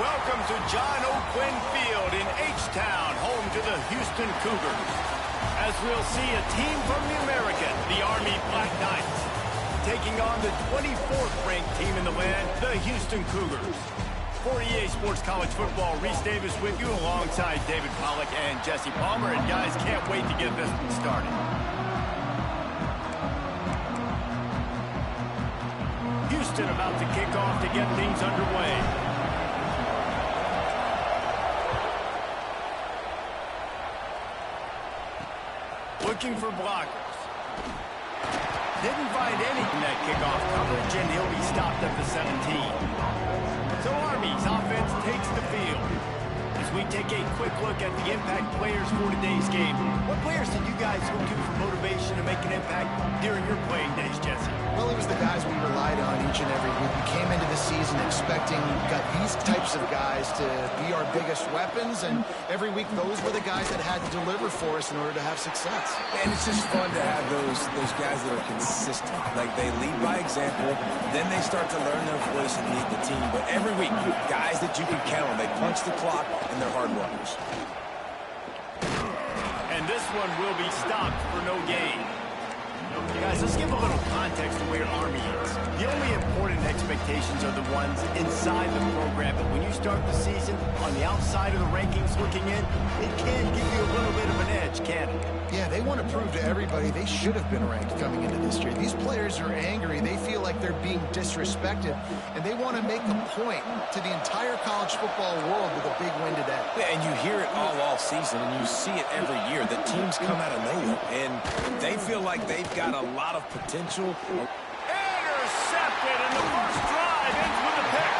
Welcome to John O'Quinn Field in H-Town, home to the Houston Cougars. As we'll see a team from the American, the Army Black Knights, taking on the 24th ranked team in the land, the Houston Cougars. For EA Sports College Football, Reese Davis with you alongside David Pollack and Jesse Palmer. And guys, can't wait to get this one started. Houston about to kick off to get things underway. Looking for blockers. Didn't find any in that kickoff coverage, and he'll be stopped at the 17. So Army's offense takes the field. As we take a quick look at the impact players for today's game, what players did you guys look to for motivation to make an impact during your playing days, Jesse? Well, it was the guys we relied on each and every week. We came into the season expecting these types of guys to be our biggest weapons, and every week those were the guys that had to deliver for us in order to have success. And it's just fun to have those guys that are consistent. Like, they lead by example, then they start to learn their voice and lead the team. But every week, guys that you can count on, they punch the clock, and they're hard workers. And this one will be stopped for no gain. Guys, let's give a little context to where Army is. The only important expectations are the ones inside the program, but when you start the season on the outside of the rankings looking in, it can give you a little bit of an edge, can't it? Yeah, they want to prove to everybody they should have been ranked coming into this year. These players are angry. They feel like they're being disrespected, and they want to make a point to the entire college football world with a big win today. Yeah, and you hear it all season, and you see it every year. The teams come out of nowhere, and they feel like they've got a lot of potential. Intercepted, and the first drive ends with a pick.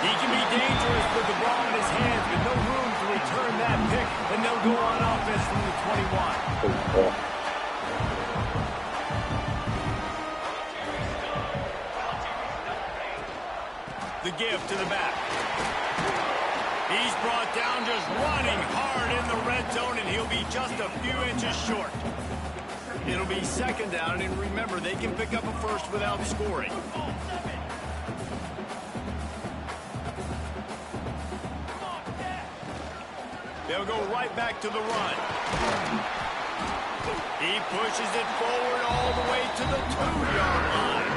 He can be dangerous with the ball in his hands, but no room to return that pick, and they'll go on offense from the 21. The give to the back. He's brought down just running hard in the red zone, and he'll be just a few inches short. It'll be second down, and remember, they can pick up a first without scoring. They'll go right back to the run. He pushes it forward all the way to the 2-yard line.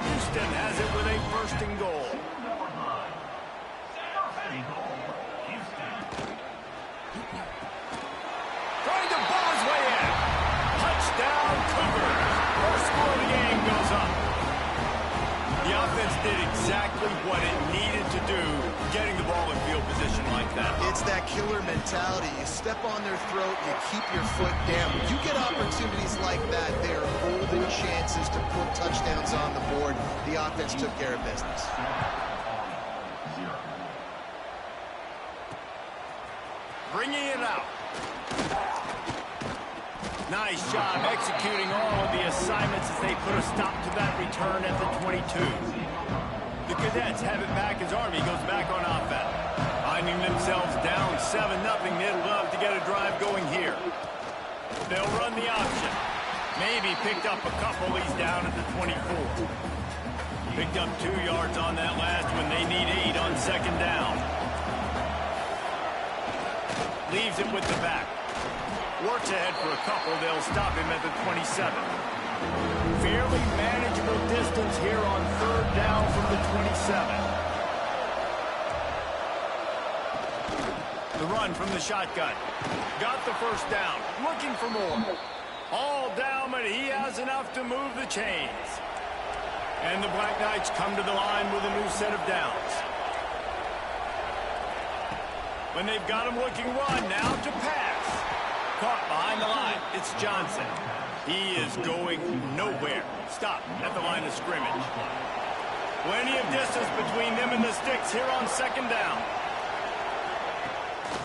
Houston has it with a first and goal. Trying to ball his way in. Touchdown, Cougars. First score of the game goes up. The offense did exactly what it needed to do, getting the ball in field position like that. It's that killer mentality. You step on their throat, you keep your foot down. When you get opportunities like that, they are golden chances to put touchdowns on the board. The offense took care of business. Bringing it out. Nice job executing all of the assignments as they put a stop to that return at the 22. The Cadets have it back as Army goes back on offense. Finding themselves down 7-0, they'd love to get a drive going here. They'll run the option. Maybe picked up a couple. He's down at the 24. Picked up 2 yards on that last one. They need 8 on second down. Leaves it with the back. Works ahead for a couple. They'll stop him at the 27. Fairly manageable distance here on third down from the 27. The run from the shotgun. Got the first down. Looking for more. All down, but he has enough to move the chains. And the Black Knights come to the line with a new set of downs. When they've got him looking run, now to pass. Caught behind the line. It's Johnson. He is going nowhere. Stop at the line of scrimmage. Plenty of distance between them and the sticks here on second down.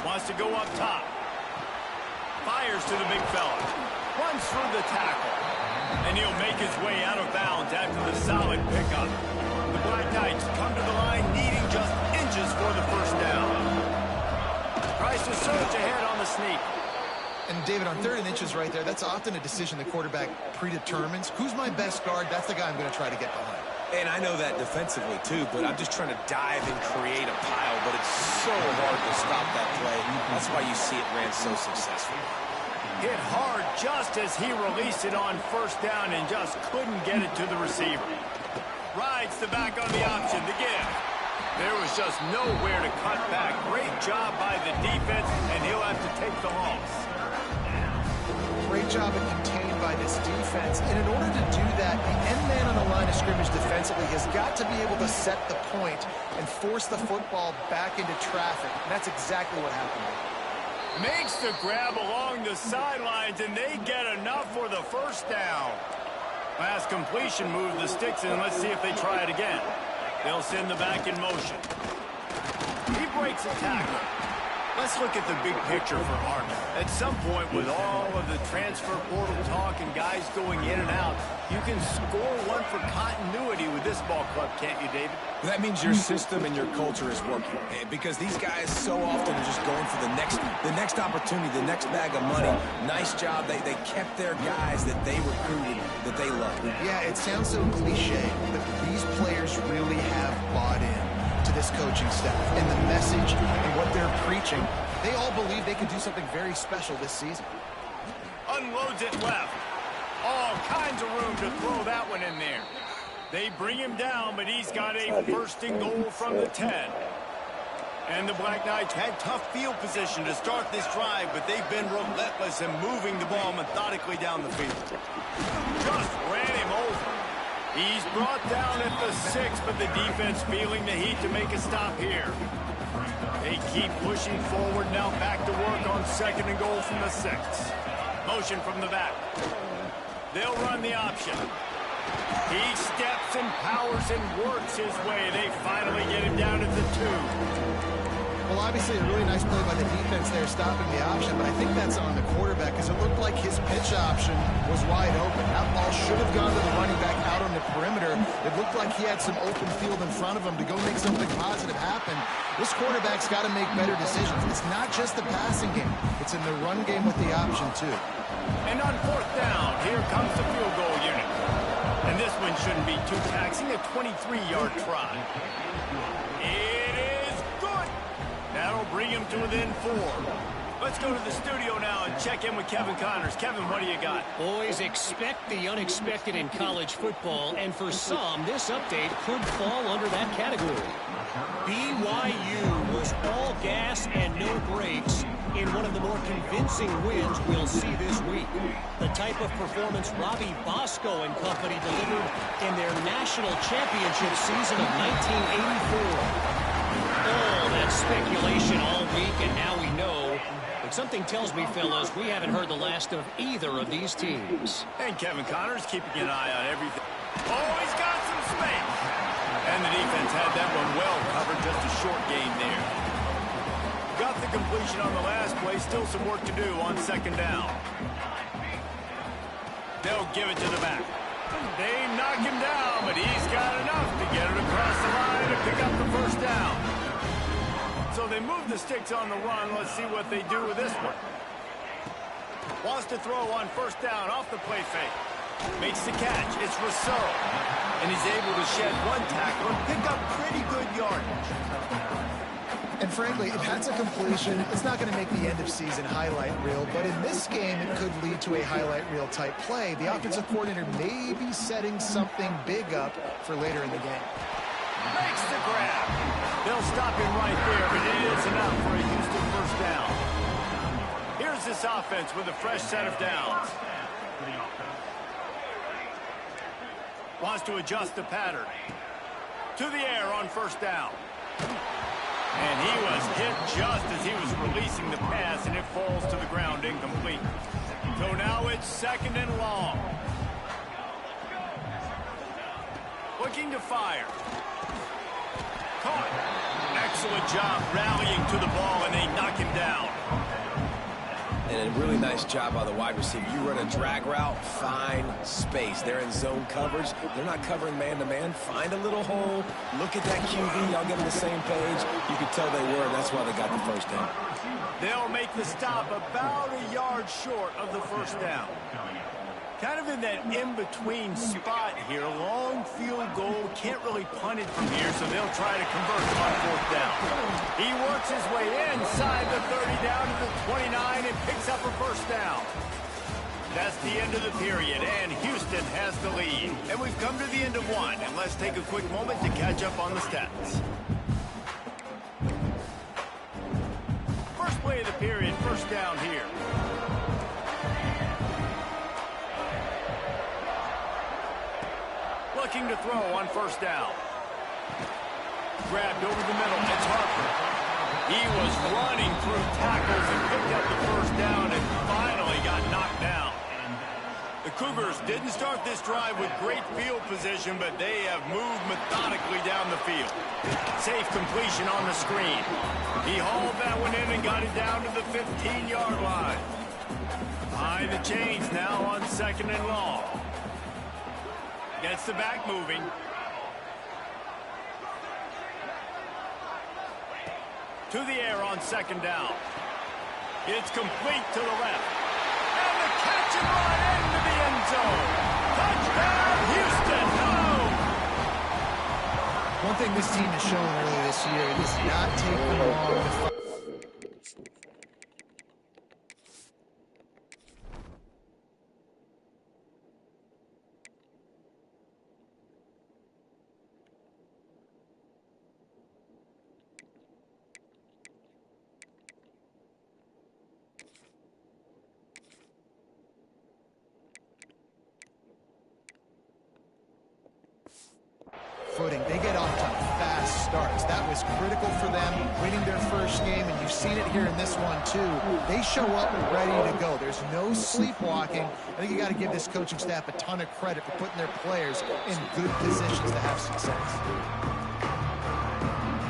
Wants to go up top. Fires to the big fella. Runs through the tackle. And he'll make his way out of bounds after the solid pickup. The Black Knights come to the line needing just inches for the first down. Tries to surge ahead on the sneak. And, David, on 3rd and inches right there, that's often a decision the quarterback predetermines. Who's my best guard? That's the guy I'm going to try to get behind. And I know that defensively, too, but I'm just trying to dive and create a pile, but it's so hard to stop that play. That's why you see it ran so successful. Hit hard just as he released it on first down and just couldn't get it to the receiver. Rides the back on the option, the give. There was just nowhere to cut back. Great job by the defense, and he'll have to take the loss. Great job and contained by this defense. And in order to do that, the end man on the line of scrimmage defensively has got to be able to set the point and force the football back into traffic. And that's exactly what happened. Makes the grab along the sidelines, and they get enough for the first down. Last completion moved the sticks, and let's see if they try it again. They'll send the back in motion. He breaks a tackle. Let's look at the big picture for Army. At some point, with all of the transfer portal talk and guys going in and out, you can score one for continuity with this ball club, can't you, David? That means your system and your culture is working. Because these guys so often are just going for the next opportunity, the next bag of money. Nice job. They kept their guys that they recruited, that they love. Yeah, it sounds so cliche, but these players really have bought in to this coaching staff and the message and what they're preaching. They all believe they can do something very special this season. Unloads it left. All kinds of room to throw that one in there. They bring him down, but he's got a first and goal from the 10. And the Black Knights had tough field position to start this drive, but they've been relentless in moving the ball methodically down the field. Just ran him over. He's brought down at the 6, but the defense feeling the heat to make a stop here. They keep pushing forward, now back to work on second and goal from the 6. Motion from the back. They'll run the option. He steps and powers and works his way. They finally get him down at the 2. Well, obviously a really nice play by the defense there stopping the option, but I think that's on the quarterback because it looked like his pitch option was wide open. That ball should have gone to the running back out on the perimeter. It looked like he had some open field in front of him to go make something positive happen. This quarterback's got to make better decisions. It's not just the passing game. It's in the run game with the option, too. And on fourth down, here comes the field goal unit. And this one shouldn't be too taxing, a 23-yard try. It is good. That'll bring him to within 4. Let's go to the studio now and check in with Kevin Connors. Kevin, what do you got? Boys, expect the unexpected in college football, and for some, this update could fall under that category. BYU was all gas and no brakes in one of the more convincing wins we'll see this week. The type of performance Robbie Bosco and company delivered in their national championship season of 1984. All that speculation all week, and now we know. But something tells me, fellas, we haven't heard the last of either of these teams. And Kevin Connors keeping an eye on everything. Oh, he's got some space. And the defense had that one well covered, just a short gain there. Got the completion on the last play, still some work to do on second down. They'll give it to the back. They knock him down, but he's got enough to get it across the line to pick up the first down. So they move the sticks on the run. Let's see what they do with this one. Wants to throw on first down off the play fake. Makes the catch. It's Rousseau. And he's able to shed one tackle and pick up pretty good yardage. And frankly, if that's a completion, it's not going to make the end-of-season highlight reel. But in this game, it could lead to a highlight reel type play. The offensive coordinator may be setting something big up for later in the game. Makes the grab. They'll stop him right there, but it is enough for a Houston first down. Here's this offense with a fresh set of downs. Wants to adjust the pattern. To the air on first down. And he was hit just as he was releasing the pass, and it falls to the ground incomplete. So now it's second and long. Looking to fire. Caught. Excellent job rallying to the ball, and they knock him down. And a really nice job by the wide receiver. You run a drag route, find space. They're in zone coverage. They're not covering man-to-man. Find a little hole. Look at that QB. Y'all get on the same page. You can tell they were. That's why they got the first down. They'll make the stop about a yard short of the first down. Kind of in that in-between spot here. Long field goal. Can't really punt it from here, so they'll try to convert on 4th down. He works his way inside the 30 down to the 29 and picks up a 1st down. That's the end of the period, and Houston has the lead. And we've come to the end of one, and let's take a quick moment to catch up on the stats. First play of the period, 1st down here. Looking to throw on 1st down. Grabbed over the middle. It's Harper. He was running through tackles and picked up the 1st down and finally got knocked down. The Cougars didn't start this drive with great field position, but they have moved methodically down the field. Safe completion on the screen. He hauled that one in and got it down to the 15-yard line. Behind the chains now on 2nd and long. Gets the back moving. To the air on 2nd down. It's complete to the left. And the catch and run into the end zone. Touchdown, Houston. Oh! One thing this team has shown earlier this year, it does not take them long to find. Footing. They get off to fast starts. That was critical for them, winning their first game, and you've seen it here in this one too. They show up ready to go. There's no sleepwalking. I think you got to give this coaching staff a ton of credit for putting their players in good positions to have success.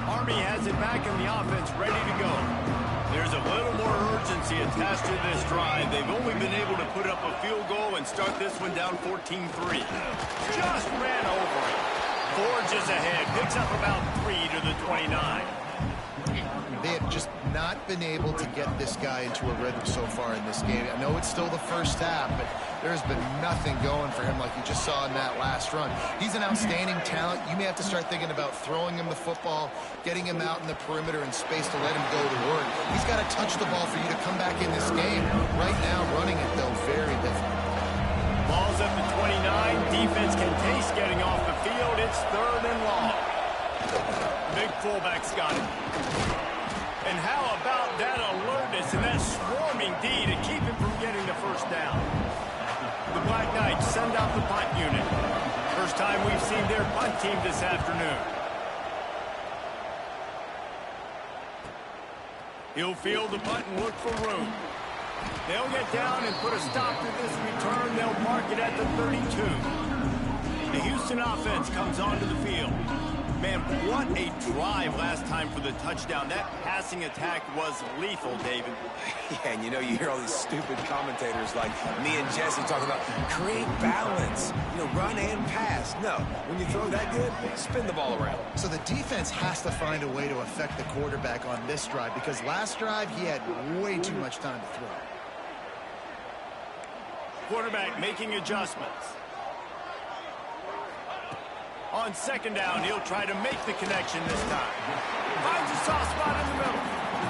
Army has it back in the offense, ready to go. There's a little more urgency attached to this drive. They've only been able to put up a field goal and start this one down 14-3. Just ran over it. Forges ahead, picks up about 3 to the 29. They have just not been able to get this guy into a rhythm so far in this game. I know it's still the first half, but there's been nothing going for him like you just saw in that last run. He's an outstanding talent. You may have to start thinking about throwing him the football, getting him out in the perimeter in space to let him go to work. He's got to touch the ball for you to come back in this game. Right now, running it, though, very difficult. Ball's up to 29. Defense can taste getting off the field. It's 3rd and long. Big fullback's got it. And how about that alertness and that swarming D to keep him from getting the 1st down? The Black Knights send out the punt unit. First time we've seen their punt team this afternoon. He'll field the punt and look for room. They'll get down and put a stop to this return. They'll mark it at the 32. The Houston offense comes onto the field. Man, what a drive last time for the touchdown. That passing attack was lethal, David. Yeah, and you know, you hear all these stupid commentators like me and Jesse talking about create balance, run and pass. No, when you throw that good, spin the ball around. So the defense has to find a way to affect the quarterback on this drive because last drive he had way too much time to throw. Quarterback making adjustments. On 2nd down, he'll try to make the connection this time. Finds a soft spot in the middle.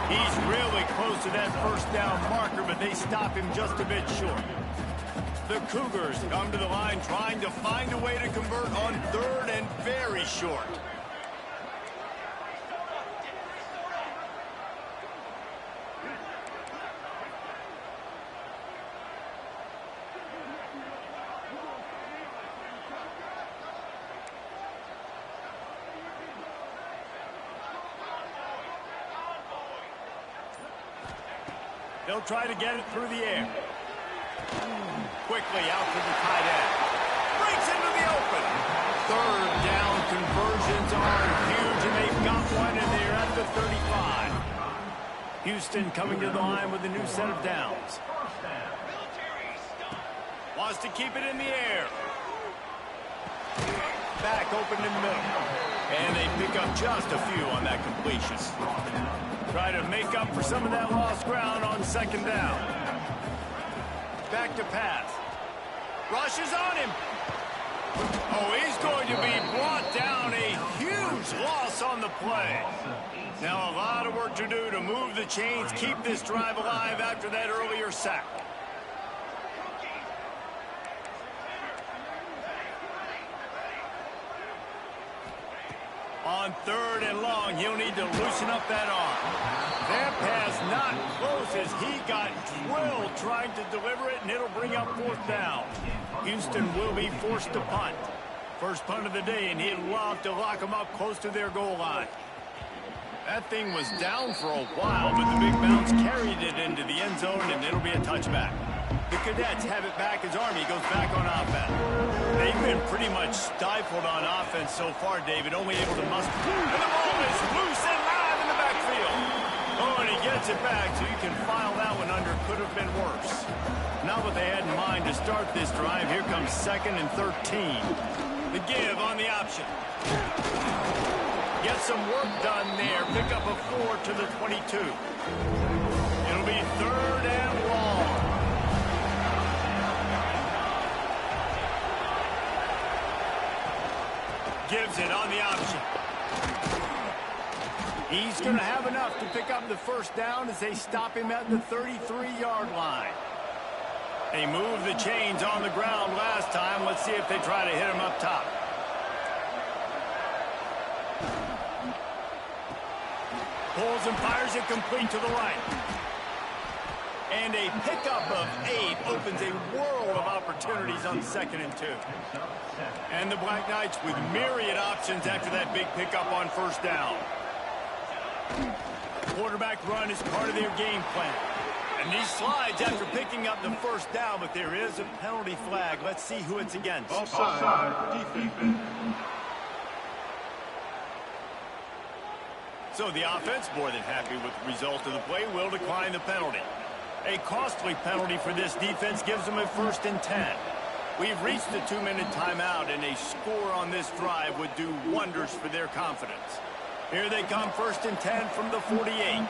He's really close to that 1st down marker, but they stop him just a bit short. The Cougars come to the line trying to find a way to convert on 3rd and very short. They'll try to get it through the air. Quickly out to the tight end. Breaks into the open. 3rd down conversions are huge, and they've got one, and they're at the 35. Houston coming to the line with a new set of downs. Wants to keep it in the air. Back open in the middle. And they pick up just a few on that completion. Try to make up for some of that lost ground on 2nd down. Back to pass. Rushes on him. Oh, he's going to be brought down. A huge loss on the play. Now a lot of work to do to move the chains, keep this drive alive after that earlier sack. On 3rd and long, he'll need to loosen up that arm. That pass not close as he got drilled trying to deliver it, and it'll bring up 4th down. Houston will be forced to punt. First punt of the day, and he'd love to lock them up close to their goal line. That thing was down for a while, but the big bounce carried it into the end zone, and it'll be a touchback. The Cadets have it back as Army goes back on offense. They've been pretty much stifled on offense so far, David, only able to muster. And the ball is loose and live in the backfield. Oh, and he gets it back, so you can file that one under. Could have been worse. Not what they had in mind to start this drive. Here comes 2nd and 13. The give on the option. Get some work done there. Pick up a 4 to the 22. It'll be 3rd and long. Gives it on the option. He's going to have enough to pick up the 1st down as they stop him at the 33-yard line. They moved the chains on the ground last time. Let's see if they try to hit him up top. Pulls and fires it complete to the right. And a pickup of 8 opens a world of opportunities on 2nd and 2. And the Black Knights with myriad options after that big pickup on 1st down. Quarterback run is part of their game plan. And he slides after picking up the 1st down, but there is a penalty flag. Let's see who it's against. Offside, defense. So the offense, more than happy with the result of the play, will decline the penalty. A costly penalty for this defense gives them a 1st and 10. We've reached the 2-minute timeout, and a score on this drive would do wonders for their confidence. Here they come, 1st and 10 from the 48.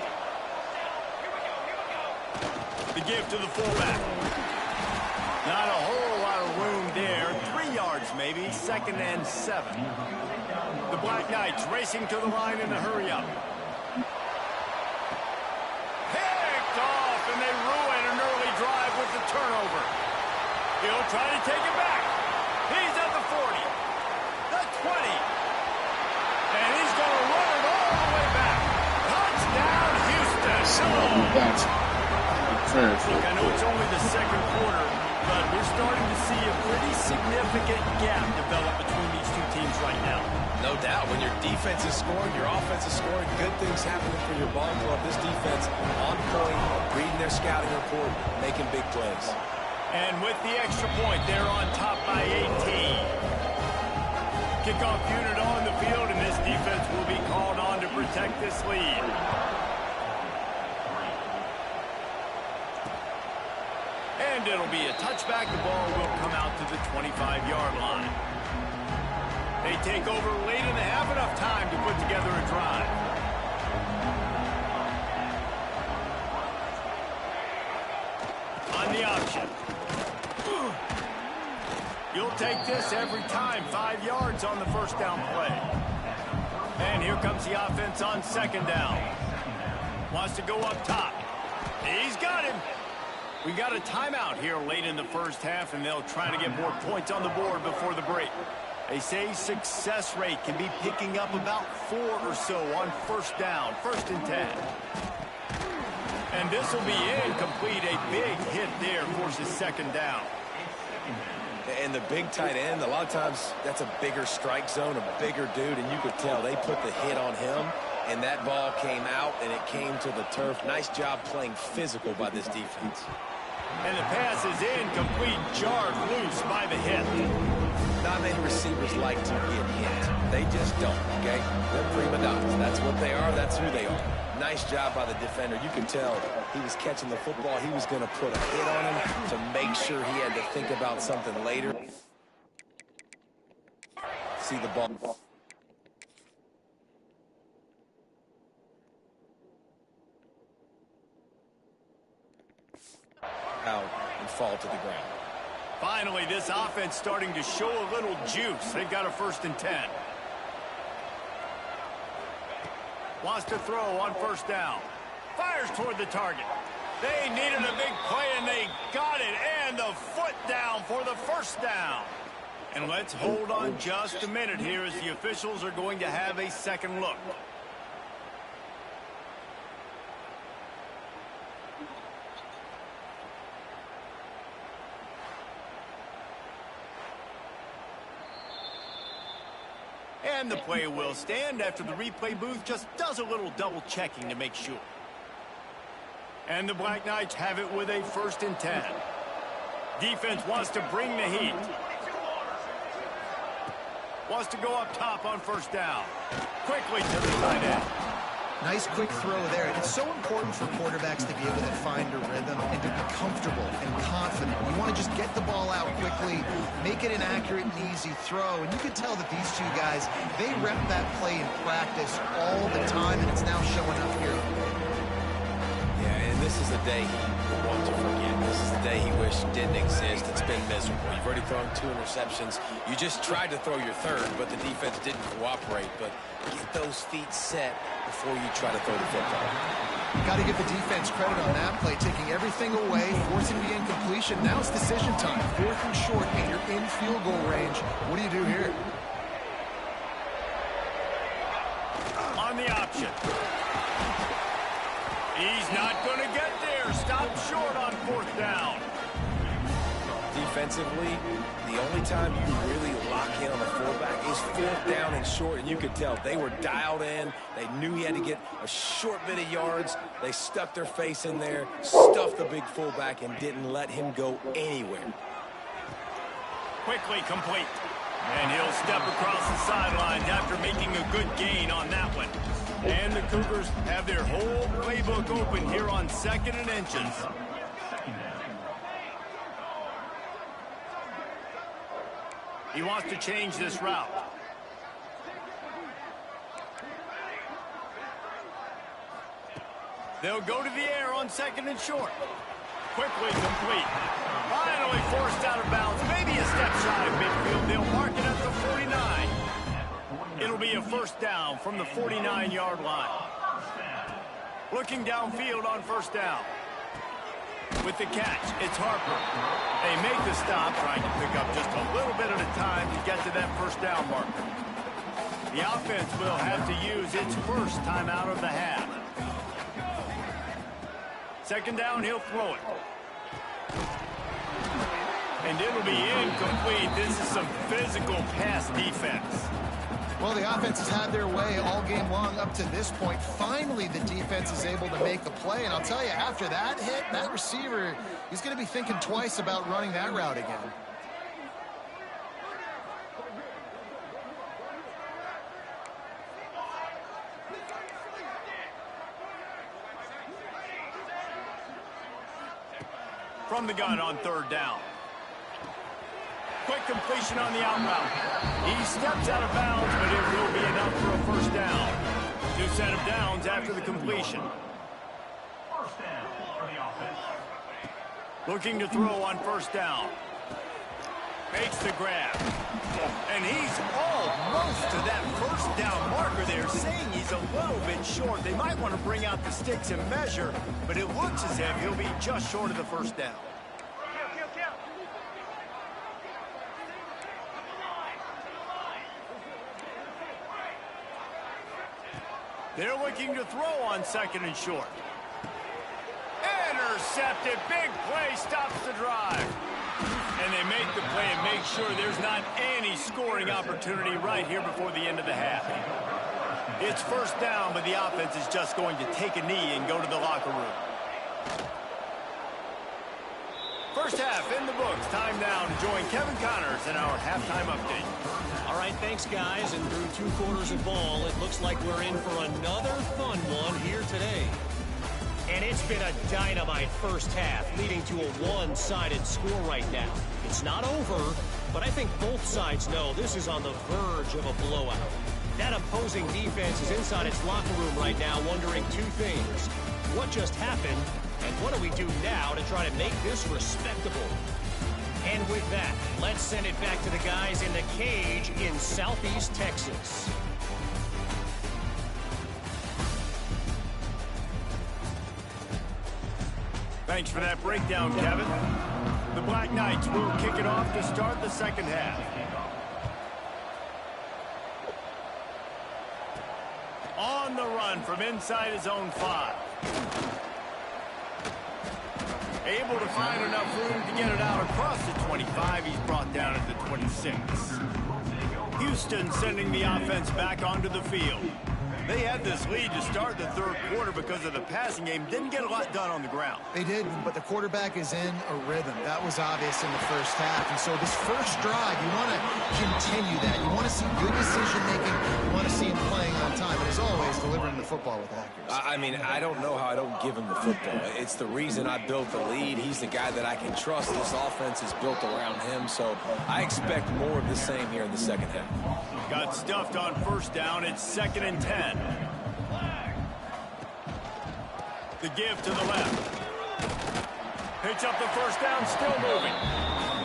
The give to the fullback. Not a whole lot of room there. 3 yards maybe, 2nd and 7. The Black Knights racing to the line in a hurry-up. Picked off, and they ruin an early drive with the turnover. He'll try to take it back. He's at the 40, the 20, and he's going to run it all the way back. Touchdown, Houston. Look, I know it's only the 2nd quarter, but we're starting to see a pretty significant gap develop between these two teams right now. No doubt. When your defense is scoring, your offense is scoring, good things happening for your ball club. This defense on point, reading their scouting report, making big plays. And with the extra point, they're on top by 18. Kickoff unit on the field, and this defense will be called on to protect this lead. And it'll be a touchback. The ball will come out to the 25-yard line. They take over late in the half, enough time to put together a drive. On the option. You'll take this every time. 5 yards on the 1st down play. And here comes the offense on 2nd down. Wants to go up top. He's got him. We got a timeout here late in the 1st half, and they'll try to get more points on the board before the break. They say success rate can be picking up about 4 or so on 1st down, 1st and 10. And this will be incomplete. A big hit there forces 2nd down. And the big tight end, a lot of times that's a bigger strike zone, a bigger dude, and you could tell they put the hit on him, and that ball came out, and it came to the turf. Nice job playing physical by this defense. And the pass is incomplete, jarred loose by the hit. Not many receivers like to get hit. They just don't, okay? They're prima donnas. That's what they are. That's who they are. Nice job by the defender. You can tell he was catching the football. He was going to put a hit on him to make sure he had to think about something later. See the ball. Out and fall to the ground. Finally, this offense starting to show a little juice. They've got a 1st and 10. Wants to throw on 1st down. Fires toward the target. They needed a big play, and they got it. And the foot down for the 1st down. And let's hold on just a minute here as the officials are going to have a second look. And the play will stand after the replay booth just does a little double checking to make sure. And the Black Knights have it with a 1st and 10. Defense wants to bring the heat. Wants to go up top on 1st down. Quickly to the tight end. Nice quick throw there. It's so important for quarterbacks to be able to find a rhythm and to be comfortable and confident. You want to just get the ball out quickly, make it an accurate and easy throw. And you can tell that these two guys, they rep that play in practice all the time, and it's now showing up here. Yeah, and this is the day he will want to forget. This is the day he wished didn't exist. It's been miserable. You've already thrown 2 interceptions. You just tried to throw your 3rd, but the defense didn't cooperate. But get those feet set before you try to throw the football. Got to give the defense credit on that play, taking everything away, forcing the incompletion. Now it's decision time. 4th and short, and you're in field goal range. What do you do here? On the option. He's not going to get there. Stop short on 4th down. Defensively, the only time you really lock in on the fullback is 4th down and short, and you could tell they were dialed in. They knew he had to get a short bit of yards. They stuck their face in there, stuffed the big fullback, and didn't let him go anywhere. Quickly complete. And he'll step across the sidelines after making a good gain on that one. And the Cougars have their whole playbook open here on 2nd and inches. He wants to change this route. They'll go to the air on 2nd and short. Quickly complete. Finally forced out of bounds. Maybe a step shy of midfield. They'll mark it at the 49. It'll be a 1st down from the 49-yard line. Looking downfield on 1st down. With the catch, it's Harper. They make the stop, trying to pick up just a little bit at a time to get to that 1st down marker. The offense will have to use its 1st timeout of the half. 2nd down, he'll throw it. And it'll be incomplete. This is some physical pass defense. Well, the offense has had their way all game long up to this point. Finally, the defense is able to make the play. And I'll tell you, after that hit, that receiver, he's going to be thinking twice about running that route again. From the gun on 3rd down. Quick completion on the out route. He steps out of bounds, but it will be enough for a 1st down. 2 set of downs after the completion. 1st down for the offense. Looking to throw on 1st down. Makes the grab. And he's almost to that 1st down marker there, saying he's a little bit short. They might want to bring out the sticks and measure, but it looks as if he'll be just short of the 1st down. They're looking to throw on 2nd and short. Intercepted. Big play stops the drive. And they make the play and make sure there's not any scoring opportunity right here before the end of the half. It's 1st down, but the offense is just going to take a knee and go to the locker room. 1st half in the books. Time now to join Kevin Connors in our halftime update. All right, thanks, guys. And through 2 quarters of ball, it looks like we're in for another fun one here today. And it's been a dynamite 1st half, leading to a one-sided score right now. It's not over, but I think both sides know this is on the verge of a blowout. That opposing defense is inside its locker room right now wondering 2 things. What just happened, and what do we do now to try to make this respectable? And with that, let's send it back to the guys in the cage in Southeast Texas. Thanks for that breakdown, Kevin. The Black Knights will kick it off to start the second half. On the run from inside his own 5. Able to find enough room to get it out across the 25. He's brought down at the 26. Houston sending the offense back onto the field. They had this lead to start the third quarter because of the passing game. Didn't get a lot done on the ground. They did, but the quarterback is in a rhythm. That was obvious in the first half. And so this first drive, you want to continue that. You want to see good decision-making. You want to see him playing on time. And as always, delivering the football with accuracy. I mean, I don't know how I don't give him the football. It's the reason I built the lead. He's the guy that I can trust. This offense is built around him. So I expect more of the same here in the second half. Got stuffed on first down. It's 2nd and 10. The give to the left. Picks up the first down, still moving.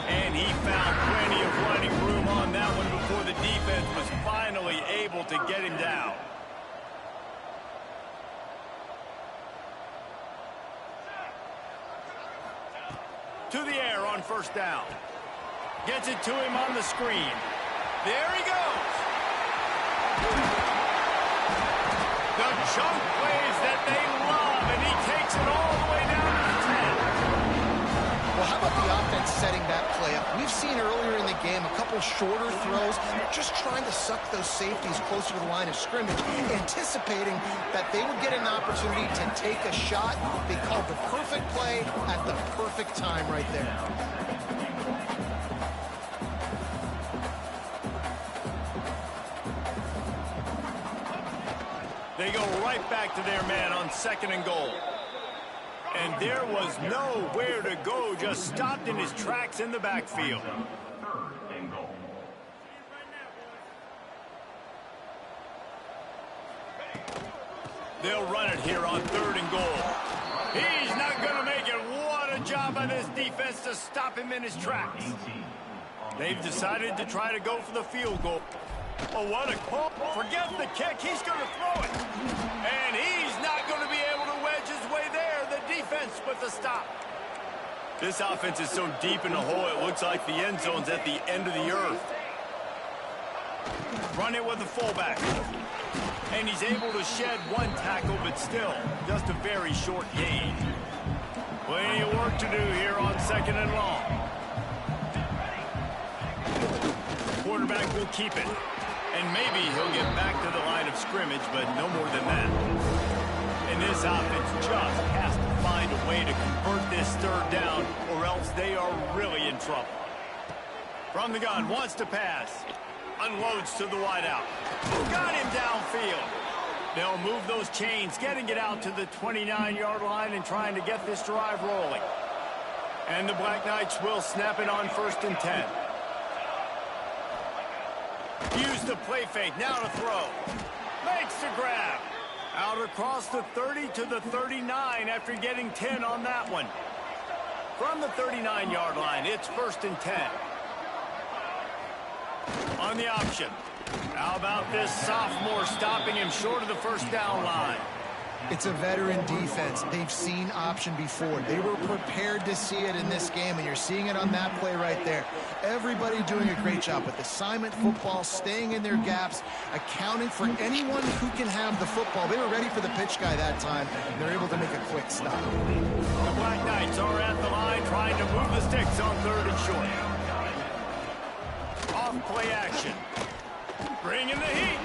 And he found plenty of running room on that one before the defense was finally able to get him down. To the air on first down. Gets it to him on the screen. There he goes. The chunk plays that they love, and he takes it all the way down to the 10. Well, how about the offense setting that play up? We've seen earlier in the game a couple shorter throws, just trying to suck those safeties closer to the line of scrimmage, anticipating that they would get an opportunity to take a shot. They called the perfect play at the perfect time right there. They go right back to their man on 2nd and goal. And there was nowhere to go, just stopped in his tracks in the backfield. 3rd and goal. They'll run it here on 3rd and goal. He's not going to make it. What a job by this defense to stop him in his tracks. They've decided to try to go for the field goal. Oh, what a call. Forget the kick. He's going to throw it. And he's not going to be able to wedge his way there. The defense with the stop. This offense is so deep in the hole, it looks like the end zone's at the end of the earth. Run it with the fullback. And he's able to shed one tackle, but still, just a very short gain. Plenty of work to do here on 2nd and long. Quarterback will keep it. And maybe he'll get back to the line of scrimmage, but no more than that. And this offense just has to find a way to convert this 3rd down, or else they are really in trouble. From the gun, wants to pass. Unloads to the wideout. Got him downfield. They'll move those chains, getting it out to the 29-yard line and trying to get this drive rolling. And the Black Knights will snap it on 1st and 10. Use the play fake, now to throw. Makes the grab. Out across the 30 to the 39 after getting 10 on that one. From the 39-yard line, it's 1st and 10. On the option. How about this sophomore stopping him short of the first down line? It's a veteran defense. They've seen option before. They were prepared to see it in this game, and you're seeing it on that play right there. Everybody doing a great job with assignment football, staying in their gaps, accounting for anyone who can have the football. They were ready for the pitch guy that time. They're able to make a quick stop. The Black Knights are at the line trying to move the sticks on 3rd and short. Off play action. Bring in the heat.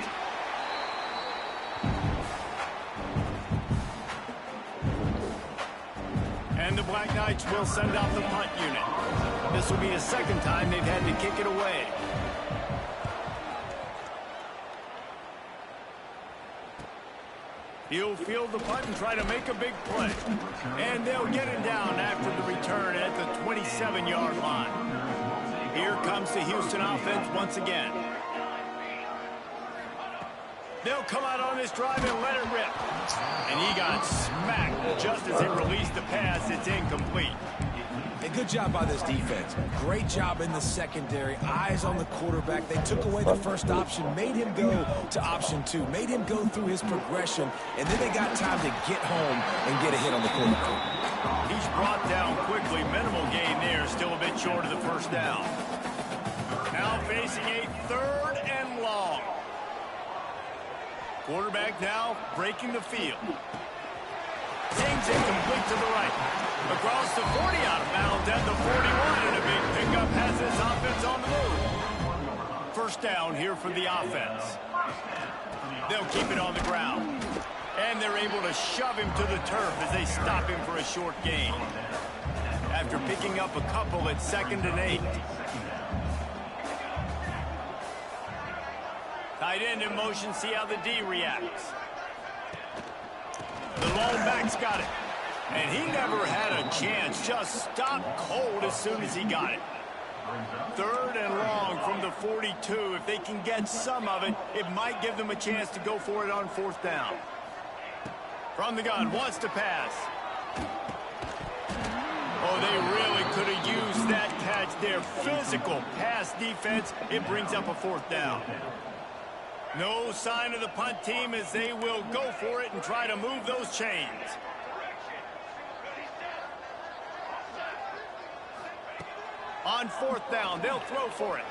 And the Black Knights will send out the punt unit. This will be the 2nd time they've had to kick it away. He'll field the punt and try to make a big play. And they'll get him down after the return at the 27-yard line. Here comes the Houston offense once again. They'll come out on this drive and let it rip. And he got smacked just as he released the pass. It's incomplete. And good job by this defense. Great job in the secondary. Eyes on the quarterback. They took away the first option, made him go to option 2, made him go through his progression, and then they got time to get home and get a hit on the quarterback. He's brought down quickly. Minimal gain there. Still a bit short of the first down. Now facing a 3rd and long. Quarterback now breaking the field. Sings it complete to the right. Across the 40, out of bounds at the 41, and a big pickup has this offense on the move. First down here for the offense. They'll keep it on the ground. And they're able to shove him to the turf as they stop him for a short gain. After picking up a couple at 2nd and 8. Tight end in motion, see how the D reacts. The lone back's got it. And he never had a chance. Just stopped cold as soon as he got it. 3rd and long from the 42. If they can get some of it, it might give them a chance to go for it on 4th down. From the gun, wants to pass. Oh, they really could have used that catch there. Physical pass defense. It brings up a 4th down. No sign of the punt team as they will go for it and try to move those chains. On 4th down, they'll throw for it.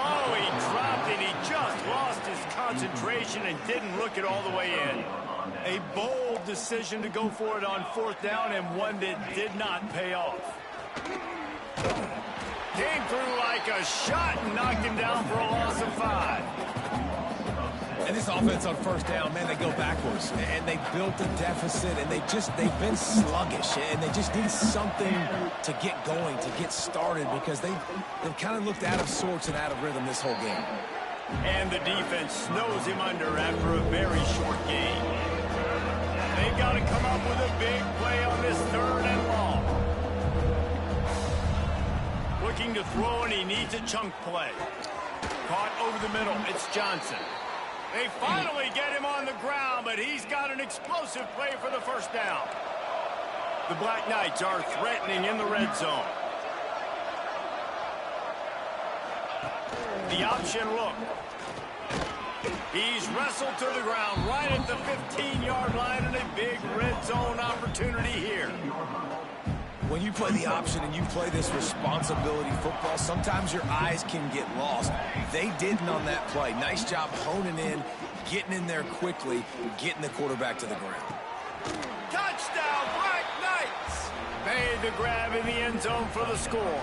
Oh, he dropped it. He just lost his concentration and didn't look it all the way in. A bold decision to go for it on 4th down, and one that did not pay off. Came through like a shot and knocked him down for a loss of 5. And this offense on 1st down, man, they go backwards. And they built a deficit, and they've been sluggish. And they just need something to get going, to get started, because they've kind of looked out of sorts and out of rhythm this whole game. And the defense snows him under after a very short game. They've got to come up with a big play on this 3rd and long. Looking to throw, and he needs a chunk play. Caught over the middle. It's Johnson. They finally get him on the ground, but he's got an explosive play for the 1st down. The Black Knights are threatening in the red zone. The option look. He's wrestled to the ground right at the 15-yard line, and a big red zone opportunity here. When you play the option and you play this responsibility football, sometimes your eyes can get lost. They didn't on that play. Nice job honing in, getting in there quickly, getting the quarterback to the ground. Touchdown, Black Knights! Made the grab in the end zone for the score.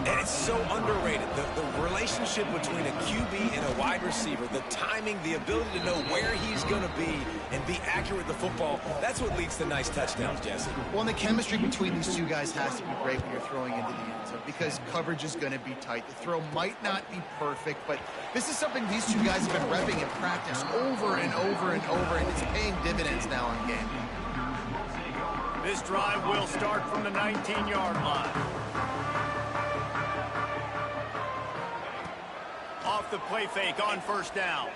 And it's so underrated. The relationship between a QB and a wide receiver, the timing, the ability to know where he's going to be and be accurate with the football, that's what leads to nice touchdowns, Jesse. Well, and the chemistry between these two guys has to be great when you're throwing into the end zone because coverage is going to be tight. The throw might not be perfect, but this is something these two guys have been repping in practice over and over and over, and it's paying dividends now in game. This drive will start from the 19-yard line. Off the play fake on 1st down.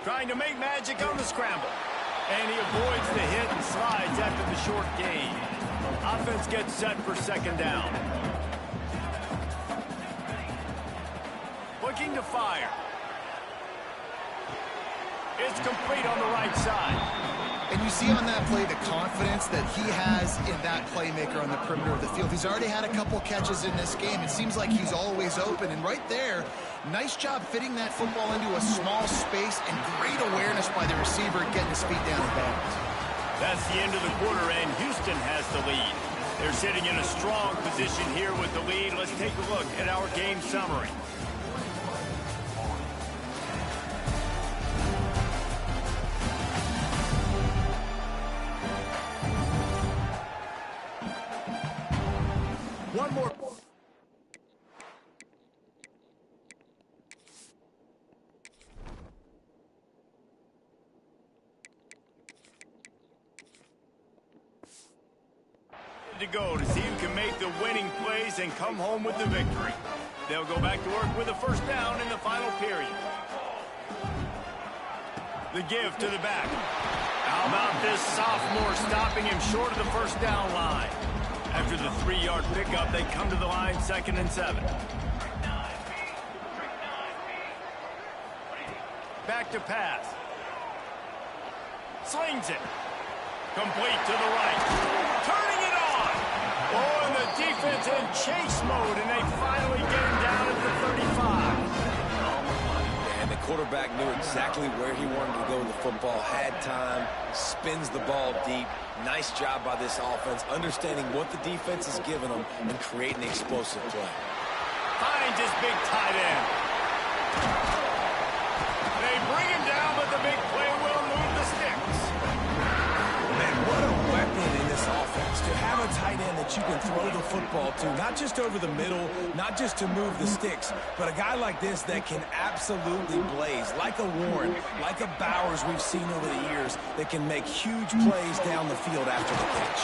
Trying to make magic on the scramble. And he avoids the hit and slides after the short gain. Offense gets set for 2nd down. Looking to fire. It's complete on the right side. And you see on that play the confidence that he has in that playmaker on the perimeter of the field. He's already had a couple catches in this game. It seems like he's always open. And right there, nice job fitting that football into a small space and great awareness by the receiver getting his feet down in bounds. That's the end of the quarter, and Houston has the lead. They're sitting in a strong position here with the lead. Let's take a look at our game summary. One more. To go to see who can make the winning plays and come home with the victory. They'll go back to work with a 1st down in the final period. The give to the back. How about this sophomore stopping him short of the first down line? After the 3-yard pickup, they come to the line 2nd and 7. Back to pass. Slings it. Complete to the right. Turning it on. Oh, and the defense in chase mode, and they finally get him down at the 35. And the quarterback knew exactly where he wanted to go with the football, had time, spins the ball deep. Nice job by this offense, understanding what the defense is giving them and creating explosive play. Finds his big tight end. They bring him down, but the big play will move the sticks. Man, what a weapon in this offense to have a tight end that you can throw the football to, not just over the middle, not just to move the sticks, but a guy like this that can absolutely blaze, like a Warren, like a Bowers we've seen over the years, that can make huge plays down the field after the catch.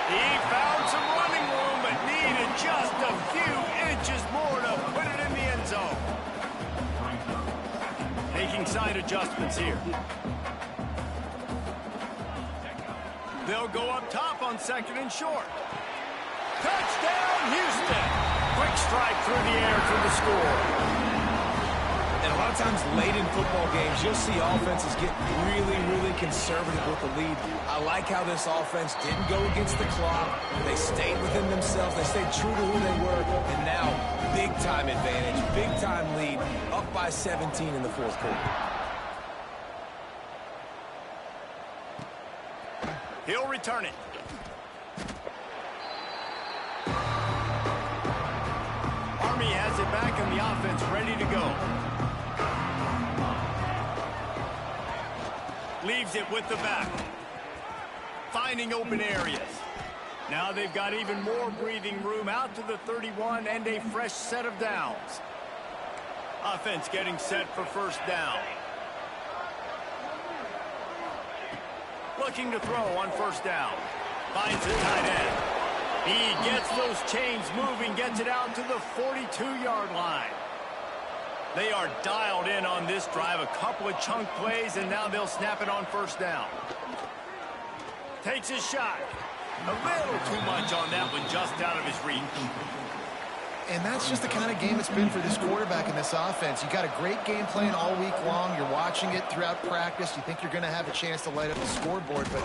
He found some running room, but needed just a few inches more to put it in the end zone. Making side adjustments here. They'll go up top on 2nd and short. Touchdown, Houston! Quick strike through the air for the score. And a lot of times late in football games, you'll see offenses get really, really conservative with the lead. I like how this offense didn't go against the clock. They stayed within themselves. They stayed true to who they were. And now, big-time advantage, big-time lead, up by 17 in the 4th quarter. He'll return it. Army has it back in the offense, ready to go. Leaves it with the back. Finding open areas. Now they've got even more breathing room out to the 31 and a fresh set of downs. Offense getting set for 1st down. Looking to throw on 1st down. Finds the tight end. He gets those chains moving, gets it out to the 42-yard line. They are dialed in on this drive. A couple of chunk plays, and now they'll snap it on 1st down. Takes his shot. A little too much on that one, just out of his reach. And that's just the kind of game it's been for this quarterback in this offense. You got a great game plan all week long. You're watching it throughout practice. You think you're going to have a chance to light up the scoreboard, but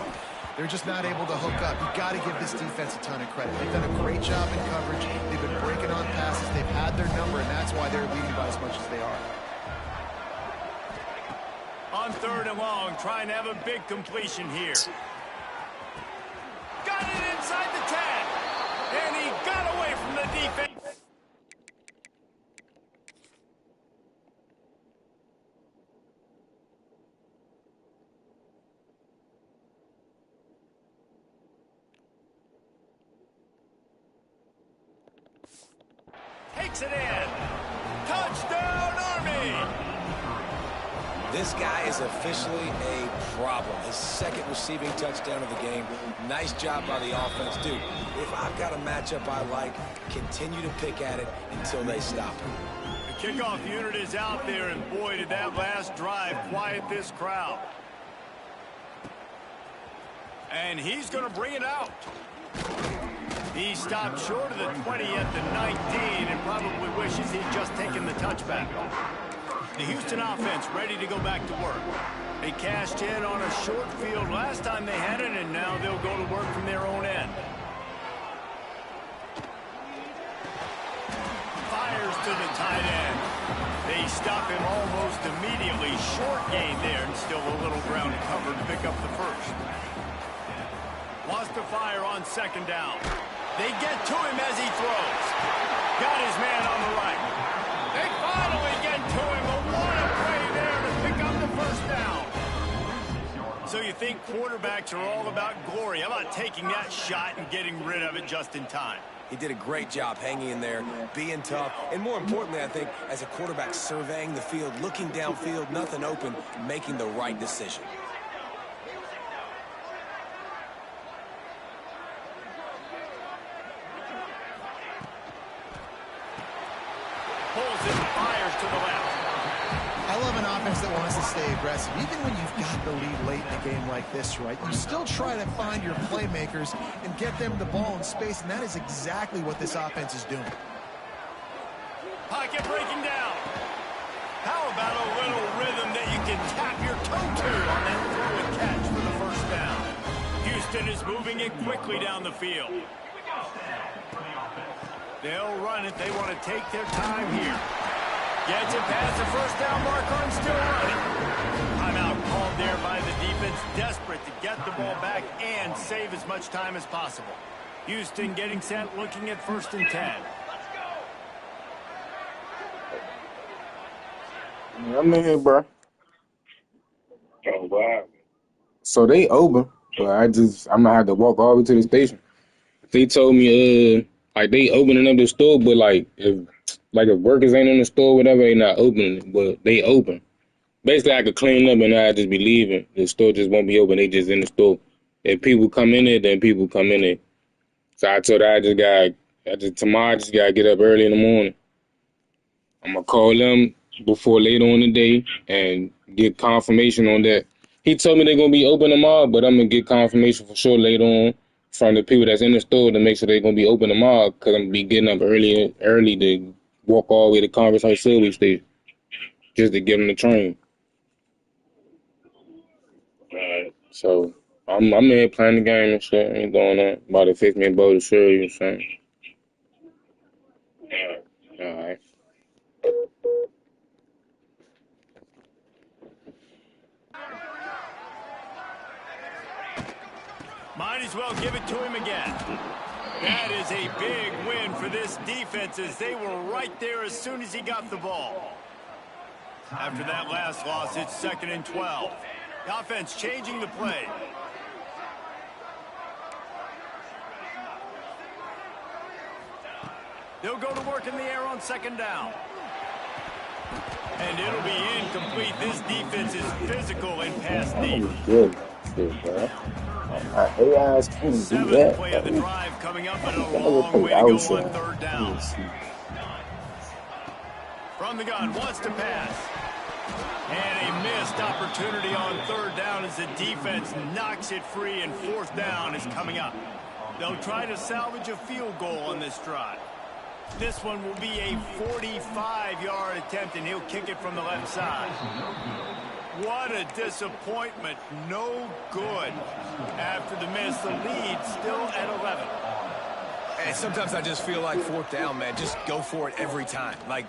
they're just not able to hook up. You've got to give this defense a ton of credit. They've done a great job in coverage. They've been breaking on passes. They've had their number, and that's why they're leading by as much as they are. On 3rd and long, trying to have a big completion here. Got it inside the 10, and he got away from the defense. Takes it in. Touchdown, Army! This guy is officially a problem. His 2nd receiving touchdown of the game. Nice job by the offense. Dude, if I've got a matchup I like, continue to pick at it until they stop him. The kickoff unit is out there, and boy, did that last drive quiet this crowd. And he's going to bring it out. He stopped short of the 20 at the 19 and probably wishes he'd just taken the touchback. The Houston offense ready to go back to work. They cashed in on a short field last time they had it, and now they'll go to work from their own end. Fires to the tight end. They stop him almost immediately. Short gain there, and still a little ground cover to pick up the 1st. Wants to fire on 2nd down. They get to him as he throws. Got his man on the right. They finally get to him. What a play there to pick up the 1st down. So you think quarterbacks are all about glory. How about taking that shot and getting rid of it just in time? He did a great job hanging in there, being tough, and more importantly, I think, as a quarterback, surveying the field, looking downfield, nothing open, making the right decision. Pulls it, fires to the left. I love an offense that wants to stay aggressive. Even when you've got the lead late in a game like this, right, you still try to find your playmakers and get them the ball in space, and that is exactly what this offense is doing. Pocket breaking down. How about a little rhythm that you can tap your toe to on that throw and catch for the first down? Houston is moving it quickly down the field. They'll run it. They want to take their time here. Gets it past the first down marker and still running. Timeout called there by the defense, desperate to get the ball back and save as much time as possible. Houston getting set, looking at 1st and 10. I'm in here, bro. Oh, wow. So they open, but I'm gonna have to walk all the way to the station. They told me, like they opening up the store, but if workers ain't in the store, whatever, they not opening it, but they open. Basically, I could clean up and I just be leaving. The store just won't be open. They just in the store. If people come in it, then people come in it. So I told her tomorrow I just gotta get up early in the morning. I'm gonna call them before later on the day and get confirmation on that. He told me they're gonna be open tomorrow, but I'm gonna get confirmation for sure later on from the people that's in the store to make sure they're gonna be open tomorrow, because I'm gonna be getting up early to walk all the way to Congress High Silver Station just to get them the train. So I'm in here playing the game and shit. Ain't going on. About to fix me a bowl of cereal, you know what I'm saying? All right. Might as well give it to him again. That is a big win for this defense, as they were right there as soon as he got the ball. After that last loss, it's 2nd and 12. The offense changing the play. They'll go to work in the air on 2nd down. And it'll be incomplete. This defense is physical and pass deep. Good, bro. AI's can't do 7th that. play of the drive coming up, and a long way to go on 3rd down. From the gun, wants to pass. And a missed opportunity on 3rd down as the defense knocks it free, and 4th down is coming up. They'll try to salvage a field goal on this drive. This one will be a 45-yard attempt, and he'll kick it from the left side. What a disappointment. No good. After the miss, the lead still at 11. And sometimes I just feel like 4th down, man. Just go for it every time. Like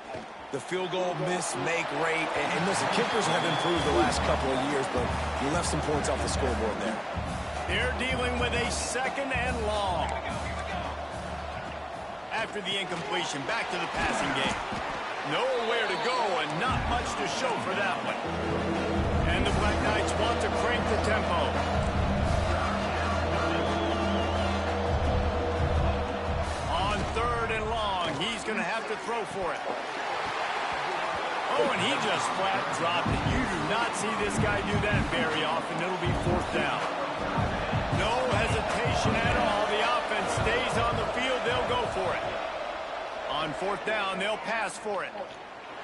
the field goal make rate. And listen, kickers have improved the last couple of years, but you left some points off the scoreboard there. They're dealing with a 2nd and long. After the incompletion, back to the passing game. Nowhere to go and not much to show for that one. And the Black Knights want to crank the tempo. On 3rd and long, he's going to have to throw for it. Oh, and he just flat dropped it. You do not see this guy do that very often. It'll be 4th down. No hesitation at all. The offense stays on the field. They'll go for it. On 4th down, they'll pass for it.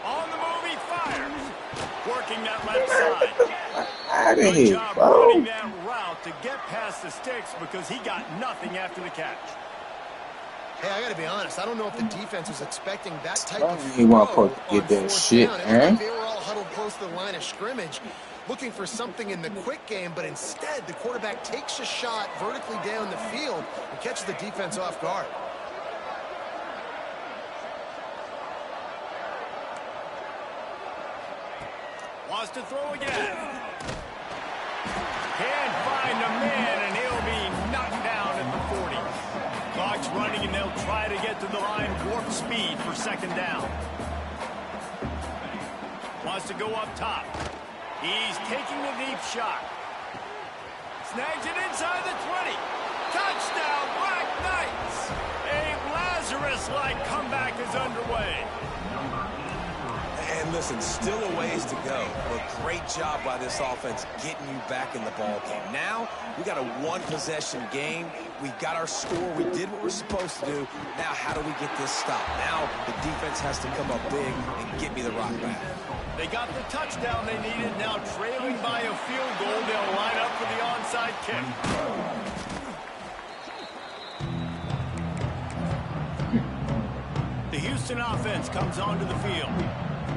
On the move, he fires. Working that left side. Good job running that route to get past the sticks, because he got nothing after the catch. Hey, I got to be honest. I don't know if the defense was expecting that type of He want throw to get on that 4th shit, down. man. They were all huddled close to the line of scrimmage, looking for something in the quick game, but instead the quarterback takes a shot vertically down the field and catches the defense off guard. Wants to throw again. Can't find a man, and he'll be knocked down at the 40. Clock's running, and they'll try to get to the line warp speed for 2nd down. Wants to go up top. He's taking the deep shot. Snags it inside the 20. Touchdown, Black Knights! A Lazarus-like comeback is underway. And listen, still a ways to go, but great job by this offense getting you back in the ball game. Now, we got a one-possession game. We got our score. We did what we're supposed to do. Now, how do we get this stopped? Now, the defense has to come up big and get me the rock back. They got the touchdown they needed. Now trailing by a field goal. They'll line up for the onside kick. The Houston offense comes onto the field.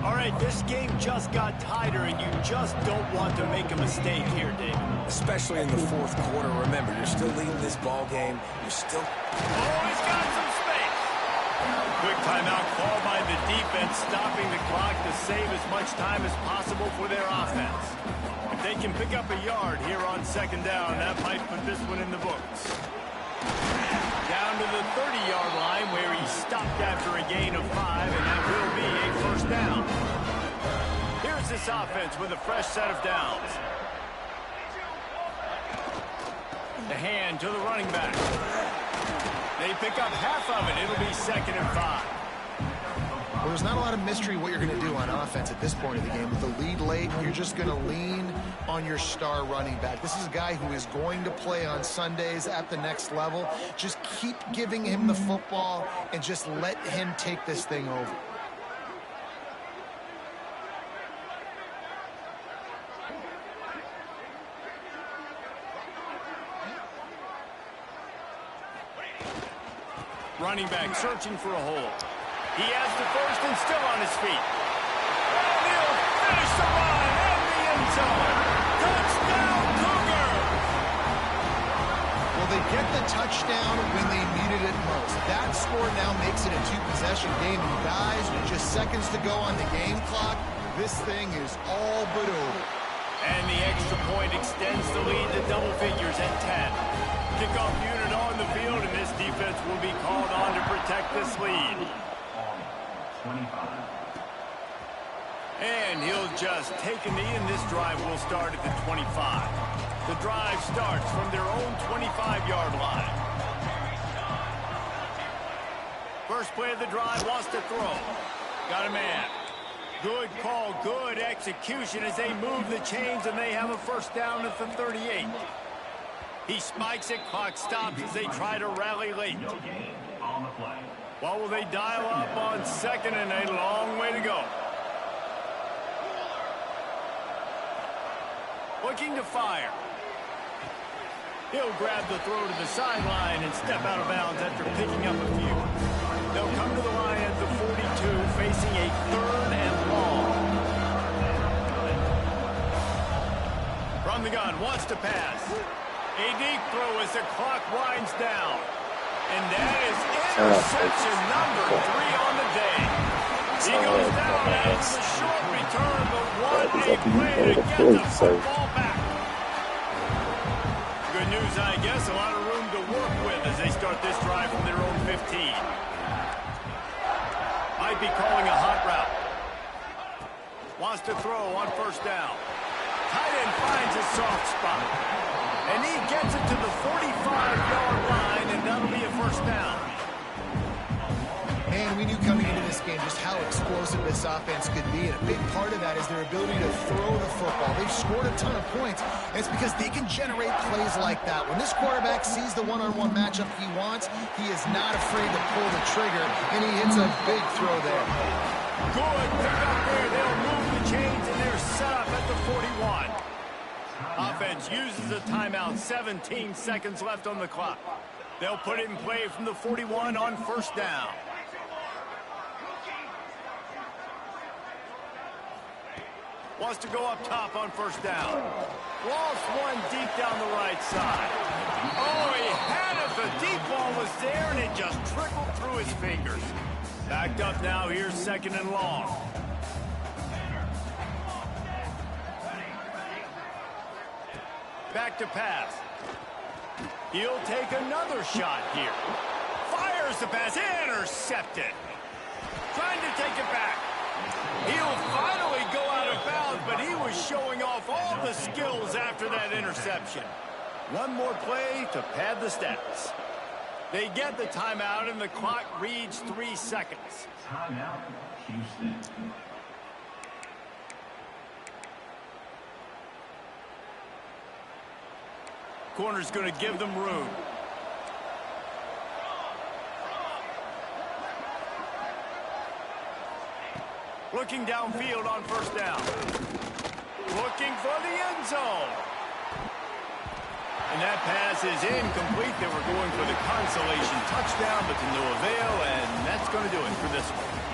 All right, this game just got tighter, and you just don't want to make a mistake here, David. Especially in the fourth quarter. Remember, you're still leading this ball game. You're still... Oh, he's got some space. Quick timeout called by the defense, stopping the clock to save as much time as possible for their offense. If they can pick up a yard here on second down, that might put this one in the books. Down to the 30-yard line where he stopped after a gain of 5, and that will be a first down. Here's this offense with a fresh set of downs. The hand to the running back. They pick up half of it. It'll be 2nd and 5. Well, there's not a lot of mystery what you're going to do on offense at this point of the game. With the lead late, you're just going to lean on your star running back. This is a guy who is going to play on Sundays at the next level. Just keep giving him the football and just let him take this thing over. Running back searching for a hole. He has the first and still on his feet. And he'll finish the run in the end zone. Touchdown, Cougars! Well, they get the touchdown when they needed it most. That score now makes it a 2-possession game. And guys, with just seconds to go on the game clock, this thing is all but over. And the extra point extends the lead to double figures at 10. Kickoff unit on the field, and this defense will be called on to protect this lead. And he'll just take a knee, and this drive will start at the 25. The drive starts from their own 25-yard line. First play of the drive, wants to throw. Got a man. Good call, good execution as they move the chains, and they have a first down at the 38. He spikes it, clock stops as they try to rally late. Well, will they dial up on 2nd and a long way to go? Looking to fire. He'll grab the throw to the sideline and step out of bounds after picking up a few. They'll come to the line at the 42, facing a 3rd and long. From the gun, wants to pass. A deep throw as the clock winds down. And that is interception number 3 on the day. He goes down after the short return, but what a play to get the football back. Good news, I guess. A lot of room to work with as they start this drive from their own 15. Might be calling a hot route. Wants to throw on first down. Tight end finds a soft spot. And he gets it to the 45-yard line, and that'll be a first down. And we knew coming into this game just how explosive this offense could be, and a big part of that is their ability to throw the football. They've scored a ton of points, and it's because they can generate plays like that. When this quarterback sees the one-on-one matchup he wants, he is not afraid to pull the trigger, and he hits a big throw there. Good pick up there. They'll move the chains, and they're set up at the 41. Offense uses a timeout, 17 seconds left on the clock. They'll put it in play from the 41 on first down. Wants to go up top on first down. Lost one deep down the right side. Oh, he had it. The deep ball was there, and it just trickled through his fingers. Backed up now. Here's 2nd and long. Back to pass. He'll take another shot here. Fires the pass. Intercepted. Trying to take it back. He'll finally go out of bounds, but he was showing off all the skills after that interception. One more play to pad the stats. They get the timeout, and the clock reads 3 seconds. Timeout, Houston. Corner's going to give them room. Looking downfield on first down. Looking for the end zone. And that pass is incomplete. They were going for the consolation touchdown, but to no avail, and that's going to do it for this one.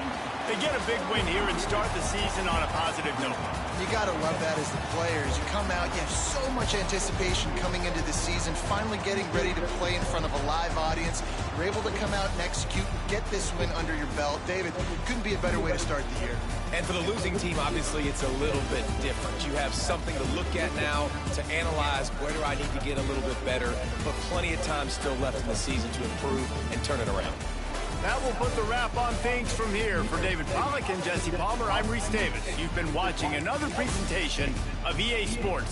They get a big win here and start the season on a positive note. You got to love that as the players. You come out, you have so much anticipation coming into the season, finally getting ready to play in front of a live audience. You're able to come out and execute, get this win under your belt. David, couldn't be a better way to start the year. And for the losing team, obviously, it's a little bit different. You have something to look at now to analyze where do I need to get a little bit better, but plenty of time still left in the season to improve and turn it around. That will put the wrap on things from here. For David Pollack and Jesse Palmer, I'm Reese Davis. You've been watching another presentation of EA Sports.